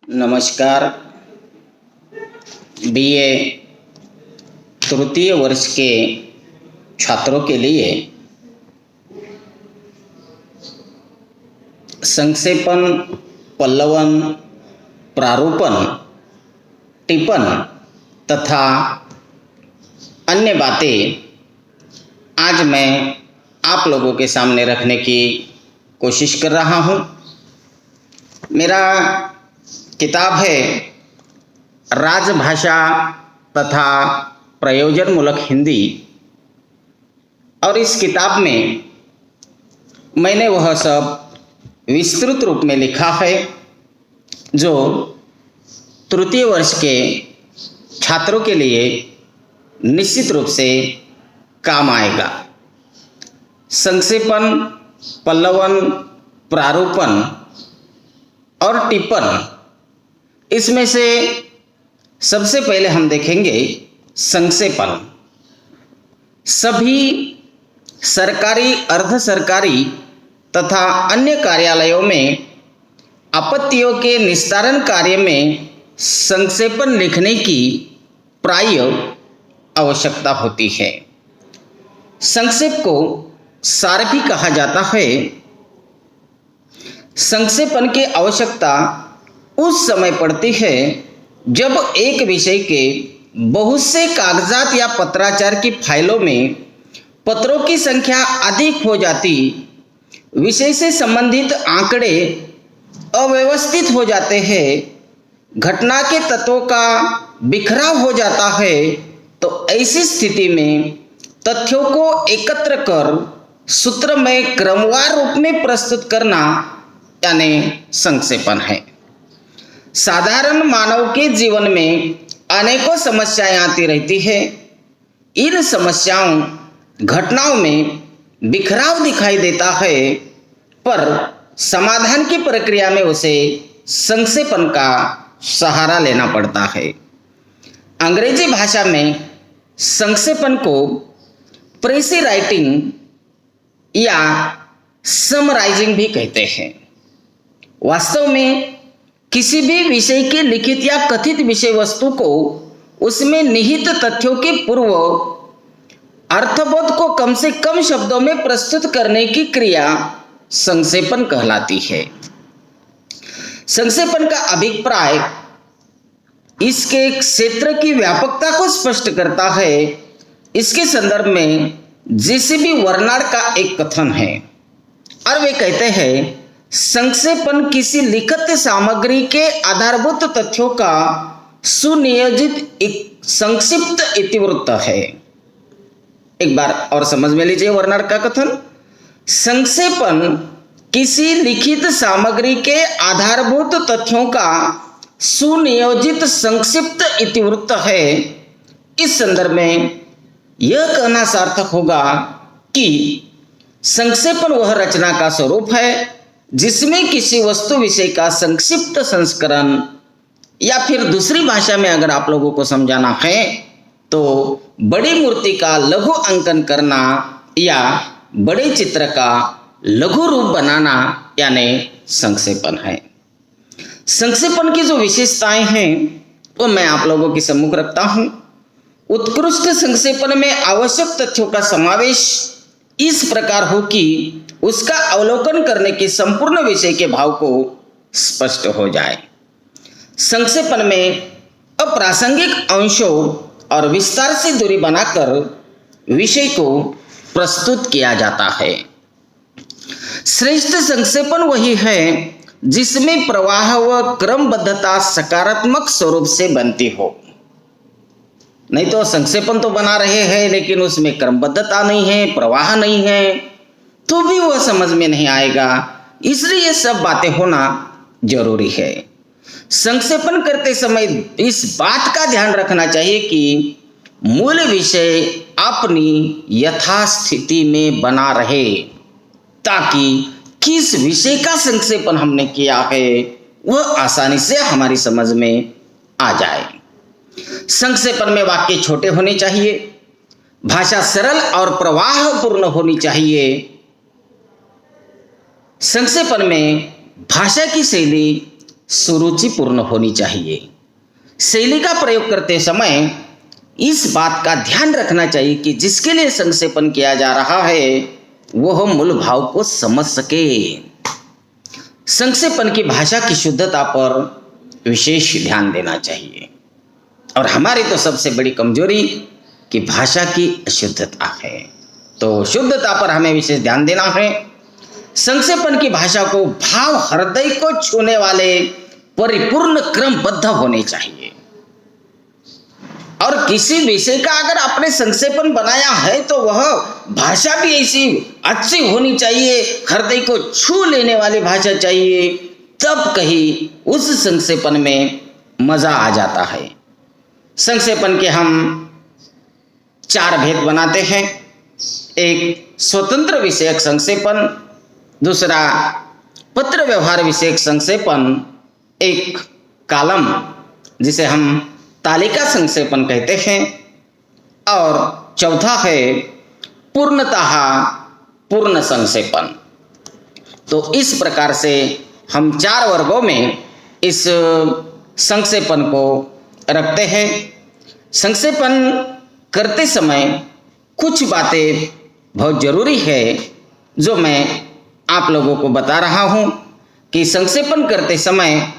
नमस्कार। बीए तृतीय वर्ष के छात्रों के लिए संक्षेपण, पल्लवन, प्रारूपण, टिप्पण तथा अन्य बातें आज मैं आप लोगों के सामने रखने की कोशिश कर रहा हूँ। मेरा किताब है राजभाषा तथा प्रयोजनमूलक हिंदी, और इस किताब में मैंने वह सब विस्तृत रूप में लिखा है जो तृतीय वर्ष के छात्रों के लिए निश्चित रूप से काम आएगा। संक्षेपण, पल्लवन, प्रारूपण और टिप्पण, इसमें से सबसे पहले हम देखेंगे संक्षेपण। सभी सरकारी, अर्ध सरकारी तथा अन्य कार्यालयों में आपत्तियों के निस्तारण कार्य में संक्षेपण लिखने की प्राय आवश्यकता होती है। संक्षेप को सार भी कहा जाता है। संक्षेपण की आवश्यकता उस समय पड़ती है जब एक विषय के बहुत से कागजात या पत्राचार की फाइलों में पत्रों की संख्या अधिक हो जाती, विषय से संबंधित आंकड़े अव्यवस्थित हो जाते हैं, घटना के तत्वों का बिखराव हो जाता है, तो ऐसी स्थिति में तथ्यों को एकत्र कर सूत्र में क्रमवार रूप में प्रस्तुत करना यानी संक्षेपण है। साधारण मानव के जीवन में अनेकों समस्याएं आती रहती है। इन समस्याओं, घटनाओं में बिखराव दिखाई देता है, पर समाधान की प्रक्रिया में उसे संक्षेपण का सहारा लेना पड़ता है। अंग्रेजी भाषा में संक्षेपण को प्रेसी राइटिंग या समराइजिंग भी कहते हैं। वास्तव में किसी भी विषय की लिखित या कथित विषय वस्तु को उसमें निहित तथ्यों के पूर्व अर्थबोध को कम से कम शब्दों में प्रस्तुत करने की क्रिया संक्षेपण कहलाती है। संक्षेपण का अभिप्राय इसके क्षेत्र की व्यापकता को स्पष्ट करता है। इसके संदर्भ में जेसीबी वर्नार्ड का एक कथन है और वे कहते हैं, संक्षेपण किसी लिखित सामग्री के आधारभूत तथ्यों का सुनियोजित एक संक्षिप्त इतिवृत्त है। एक बार और समझ में लीजिए वर्नार्ड का कथन। संक्षेपण किसी लिखित सामग्री के आधारभूत तथ्यों का सुनियोजित संक्षिप्त इतिवृत्त है। इस संदर्भ में यह कहना सार्थक होगा कि संक्षेपण वह रचना का स्वरूप है जिसमें किसी वस्तु विषय का संक्षिप्त संस्करण, या फिर दूसरी भाषा में अगर आप लोगों को समझाना है तो बड़ी मूर्ति का लघु अंकन करना या बड़े चित्र का लघु रूप बनाना यानी संक्षेपण है। संक्षेपण की जो विशेषताएं हैं वो मैं आप लोगों के सम्मुख रखता हूं। उत्कृष्ट संक्षेपण में आवश्यक तथ्यों का समावेश इस प्रकार हो कि उसका अवलोकन करने के संपूर्ण विषय के भाव को स्पष्ट हो जाए। संक्षेपण में अप्रासंगिक अंशों और विस्तार से दूरी बनाकर विषय को प्रस्तुत किया जाता है। श्रेष्ठ संक्षेपण वही है जिसमें प्रवाह व क्रमबद्धता सकारात्मक स्वरूप से बनती हो। नहीं तो संक्षेपण तो बना रहे हैं लेकिन उसमें क्रमबद्धता नहीं है, प्रवाह नहीं है, तो भी वह समझ में नहीं आएगा। इसलिए ये सब बातें होना जरूरी है। संक्षेपण करते समय इस बात का ध्यान रखना चाहिए कि मूल विषय अपनी यथास्थिति में बना रहे, ताकि किस विषय का संक्षेपण हमने किया है वह आसानी से हमारी समझ में आ जाए। संक्षेपण में वाक्य छोटे होने चाहिए, भाषा सरल और प्रवाहपूर्ण होनी चाहिए। संक्षेपण में भाषा की शैली सुरुचिपूर्ण होनी चाहिए। शैली का प्रयोग करते समय इस बात का ध्यान रखना चाहिए कि जिसके लिए संक्षेपण किया जा रहा है वह मूल भाव को समझ सके। संक्षेपण की भाषा की शुद्धता पर विशेष ध्यान देना चाहिए। और हमारी तो सबसे बड़ी कमजोरी कि भाषा की अशुद्धता है, तो शुद्धता पर हमें विशेष ध्यान देना है। संक्षेपण की भाषा को भाव हृदय को छूने वाले परिपूर्ण क्रमबद्ध होने चाहिए। और किसी विषय का अगर आपने संक्षेपण बनाया है तो वह भाषा भी ऐसी अच्छी होनी चाहिए, हृदय को छू लेने वाली भाषा चाहिए, तब कहीं उस संक्षेपण में मजा आ जाता है। संक्षेपण के हम 4 भेद बनाते हैं। एक स्वतंत्र विषयक संक्षेपण, दूसरा पत्र व्यवहार विषयक संक्षेपण, एक कालम जिसे हम तालिका संक्षेपण कहते हैं, और चौथा है पूर्णतः पूर्ण संक्षेपण। तो इस प्रकार से हम 4 वर्गों में इस संक्षेपण को रखते हैं। संक्षेपण करते समय कुछ बातें बहुत जरूरी है जो मैं आप लोगों को बता रहा हूं कि संक्षेपण करते समय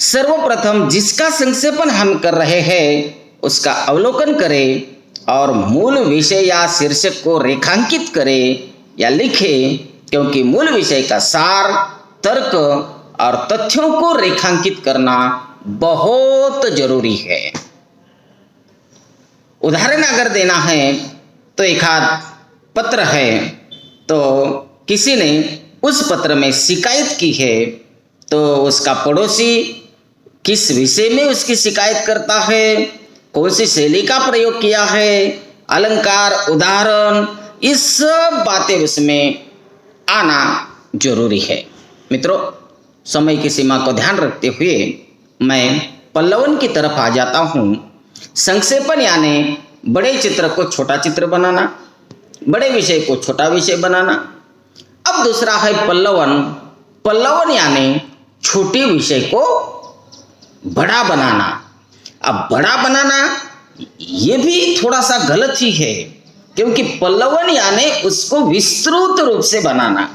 सर्वप्रथम जिसका संक्षेपण हम कर रहे हैं उसका अवलोकन करें और मूल विषय या शीर्षक को रेखांकित करें या लिखें, क्योंकि मूल विषय का सार, तर्क और तथ्यों को रेखांकित करना बहुत जरूरी है। उदाहरण अगर देना है तो एक आध पत्र है, तो किसी ने उस पत्र में शिकायत की है, तो उसका पड़ोसी किस विषय में उसकी शिकायत करता है, कौन सी शैली का प्रयोग किया है, अलंकार, उदाहरण, ये सब बातें उसमें आना जरूरी है। मित्रों, समय की सीमा को ध्यान रखते हुए मैं पल्लवन की तरफ आ जाता हूँ। संक्षेपण यानी बड़े चित्र को छोटा चित्र बनाना, बड़े विषय को छोटा विषय बनाना। अब दूसरा है पल्लवन। पल्लवन यानी छोटे विषय को बड़ा बनाना। अब बड़ा बनाना ये भी थोड़ा सा गलत ही है, क्योंकि पल्लवन यानी उसको विस्तृत रूप से बनाना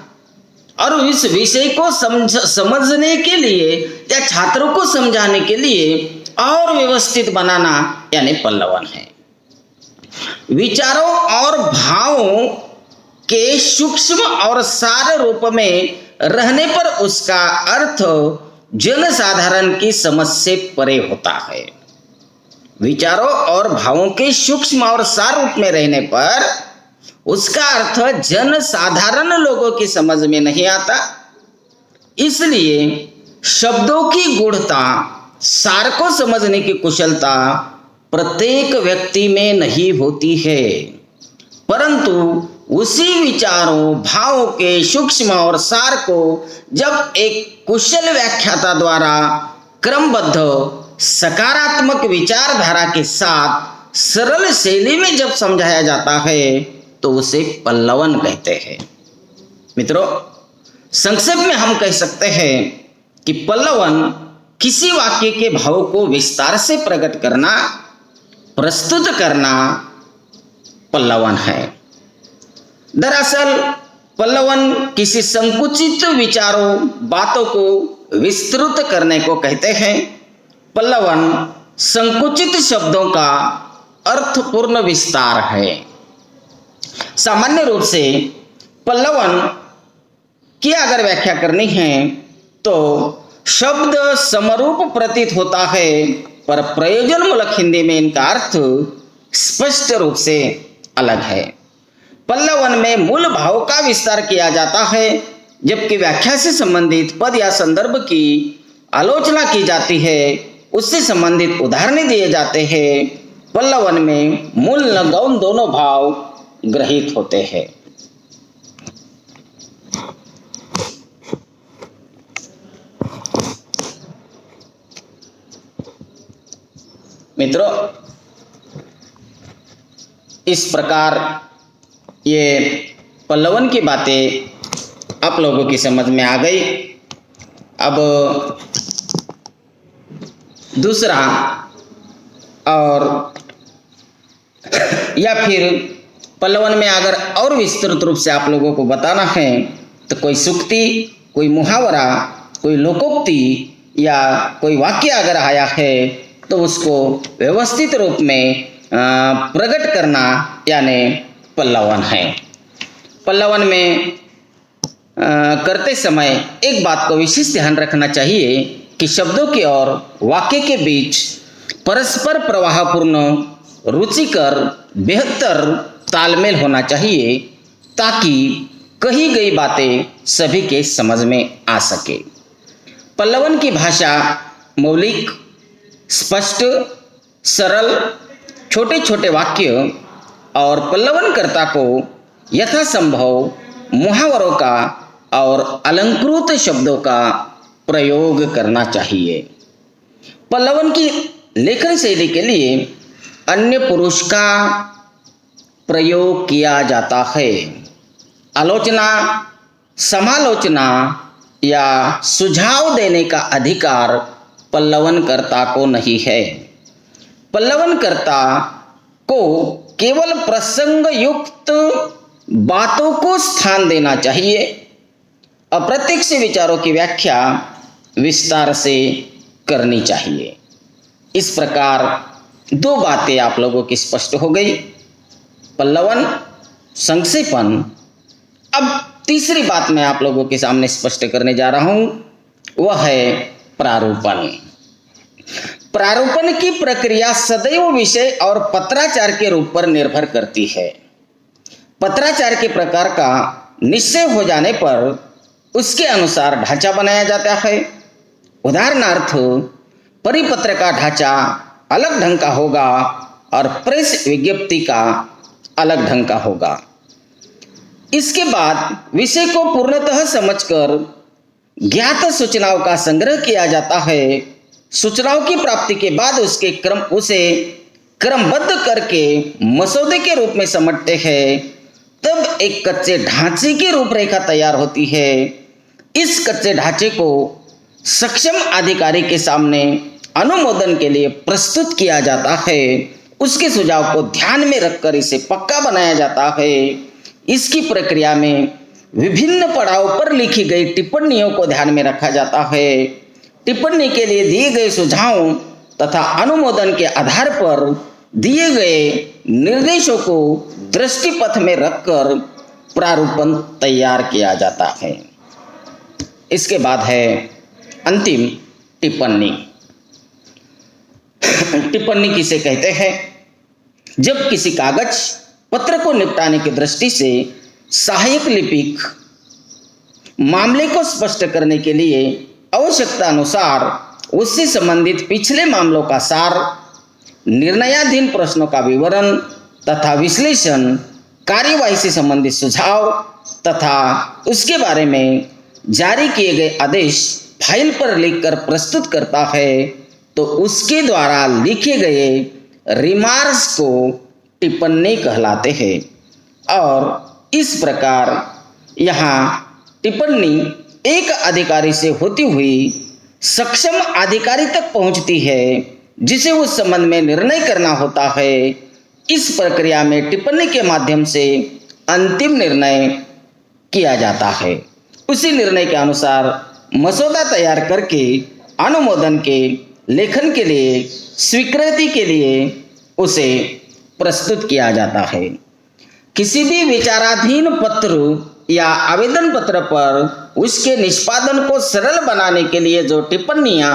और इस विषय को समझने के लिए या छात्रों को समझाने के लिए और व्यवस्थित बनाना यानी पल्लवन है। विचारों और भावों के सूक्ष्म और सार रूप में रहने पर उसका अर्थ जनसाधारण की समझ से परे होता है। विचारों और भावों के सूक्ष्म और सार रूप में रहने पर उसका अर्थ जनसाधारण लोगों की समझ में नहीं आता। इसलिए शब्दों की गूढ़ता, सार को समझने की कुशलता प्रत्येक व्यक्ति में नहीं होती है, परंतु उसी विचारों, भावों के सूक्ष्म और सार को जब एक कुशल व्याख्याता द्वारा क्रमबद्ध सकारात्मक विचारधारा के साथ सरल शैली में जब समझाया जाता है तो उसे पल्लवन कहते हैं। मित्रों, संक्षेप में हम कह सकते हैं कि पल्लवन किसी वाक्य के भाव को विस्तार से प्रकट करना, प्रस्तुत करना पल्लवन है। दरअसल पल्लवन किसी संकुचित विचारों, बातों को विस्तृत करने को कहते हैं। पल्लवन संकुचित शब्दों का अर्थपूर्ण विस्तार है। सामान्य रूप से पल्लवन की अगर व्याख्या करनी है तो शब्द समरूप प्रतीत होता है, पर प्रयोजनमूलक हिंदी में इनका अर्थ स्पष्ट रूप से अलग है। पल्लवन में मूल भाव का विस्तार किया जाता है, जबकि व्याख्या से संबंधित पद या संदर्भ की आलोचना की जाती है, उससे संबंधित उदाहरण दिए जाते हैं। पल्लवन में मूल न गौण दोनों भाव ग्रहित होते हैं। मित्रों, इस प्रकार ये पल्लवन की बातें आप लोगों की समझ में आ गई। अब दूसरा, और या फिर पल्लवन में अगर और विस्तृत रूप से आप लोगों को बताना है तो कोई सूक्ति, कोई मुहावरा, कोई लोकोक्ति या कोई वाक्य अगर आया है तो उसको व्यवस्थित रूप में प्रकट करना यानी पल्लवन है। पल्लवन में करते समय एक बात को विशेष ध्यान रखना चाहिए कि शब्दों के और वाक्य के बीच परस्पर प्रवाहपूर्ण, रुचिकर, बेहतर तालमेल होना चाहिए ताकि कही गई बातें सभी के समझ में आ सके। पल्लवन की भाषा मौलिक, स्पष्ट, सरल, छोटे छोटे वाक्य और पल्लवनकर्ता को यथासंभव मुहावरों का और अलंकृत शब्दों का प्रयोग करना चाहिए। पल्लवन की लेखन शैली के लिए अन्य पुरुष का प्रयोग किया जाता है। आलोचना, समालोचना या सुझाव देने का अधिकार पल्लवनकर्ता को नहीं है। पल्लवनकर्ता को केवल प्रसंग युक्त बातों को स्थान देना चाहिए। अप्रत्यक्ष विचारों की व्याख्या विस्तार से करनी चाहिए। इस प्रकार दो बातें आप लोगों की स्पष्ट हो गई, पल्लवन, संक्षेपण। अब तीसरी बात मैं आप लोगों के सामने स्पष्ट करने जा रहा हूं, वह है प्रारूपण। प्रारूपण की प्रक्रिया सदैव विषय और पत्राचार के रूप पर निर्भर करती है। पत्राचार के प्रकार का निश्चय हो जाने पर उसके अनुसार ढांचा बनाया जाता है। उदाहरणार्थ, परिपत्र का ढांचा अलग ढंग का होगा और प्रेस विज्ञप्ति का अलग ढंग का होगा। इसके बाद विषय को पूर्णतः समझकर ज्ञात सूचनाओं का संग्रह किया जाता है। सूचनाओं की प्राप्ति के बाद उसे क्रमबद्ध करके मसौदे के रूप में समझते हैं। तब एक कच्चे ढांचे की रूपरेखा तैयार होती है। इस कच्चे ढांचे को सक्षम अधिकारी के सामने अनुमोदन के लिए प्रस्तुत किया जाता है। उसके सुझाव को ध्यान में रखकर इसे पक्का बनाया जाता है। इसकी प्रक्रिया में विभिन्न पड़ाव पर लिखी गई टिप्पणियों को ध्यान में रखा जाता है। टिप्पणी के लिए दिए गए सुझावों तथा अनुमोदन के आधार पर दिए गए निर्देशों को दृष्टिपथ में रखकर प्रारूपण तैयार किया जाता है। इसके बाद है अंतिम टिप्पणी। टिप्पणी किसे कहते हैं? जब किसी कागज पत्र को निपटाने की दृष्टि से सहायक लिपिक मामले को स्पष्ट करने के लिए आवश्यकता अनुसार उससे संबंधित पिछले मामलों का सार, निर्णयाधीन प्रश्नों का विवरण तथा विश्लेषण, कार्यवाही से संबंधित सुझाव तथा उसके बारे में जारी किए गए आदेश फाइल पर लिखकर प्रस्तुत करता है तो उसके द्वारा लिखे गए रिमार्क्स को टिप्पणी कहलाते हैं। और इस प्रकार यहाँ टिप्पणी एक अधिकारी से होती हुई सक्षम अधिकारी तक पहुँचती है जिसे उस संबंध में निर्णय करना होता है। इस प्रक्रिया में टिप्पणी के माध्यम से अंतिम निर्णय किया जाता है। उसी निर्णय के अनुसार मसौदा तैयार करके अनुमोदन के लेखन के लिए, स्वीकृति के लिए उसे प्रस्तुत किया जाता है। किसी भी विचाराधीन पत्र या आवेदन पत्र पर उसके निष्पादन को सरल बनाने के लिए जो टिप्पणियां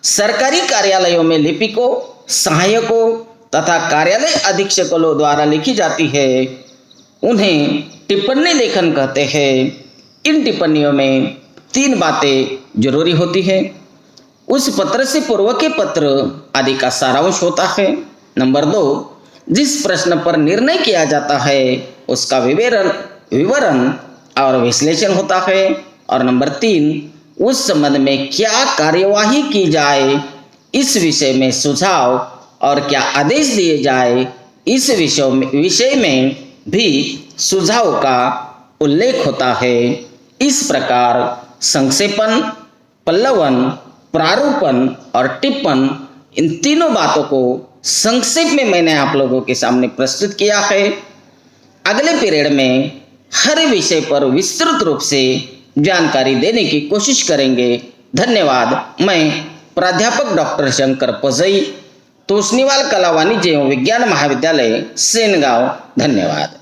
सरकारी कार्यालयों में लिपिकों, सहायकों तथा कार्यालय अधीक्षकों द्वारा लिखी जाती है, उन्हें टिप्पणी लेखन कहते हैं। इन टिप्पणियों में 3 बातें जरूरी होती है। उस पत्र से पूर्व के पत्र आदि का सारांश होता है। नंबर 2, जिस प्रश्न पर निर्णय किया जाता है उसका विवरण और विश्लेषण होता है। और नंबर 3, उस संबंध में क्या कार्यवाही की जाए, इस विषय में सुझाव और क्या आदेश दिए जाए, इस विषय में भी सुझाव का उल्लेख होता है। इस प्रकार संक्षेपण, पल्लवन, प्रारूपण और टिप्पण इन तीनों बातों को संक्षेप में मैंने आप लोगों के सामने प्रस्तुत किया है। अगले पीरियड में हर विषय पर विस्तृत रूप से जानकारी देने की कोशिश करेंगे। धन्यवाद। मैं प्राध्यापक डॉक्टर शंकर पजई, तोष्णीवाल कला वाणिज्य एवं विज्ञान महाविद्यालय, सेनगांव। धन्यवाद।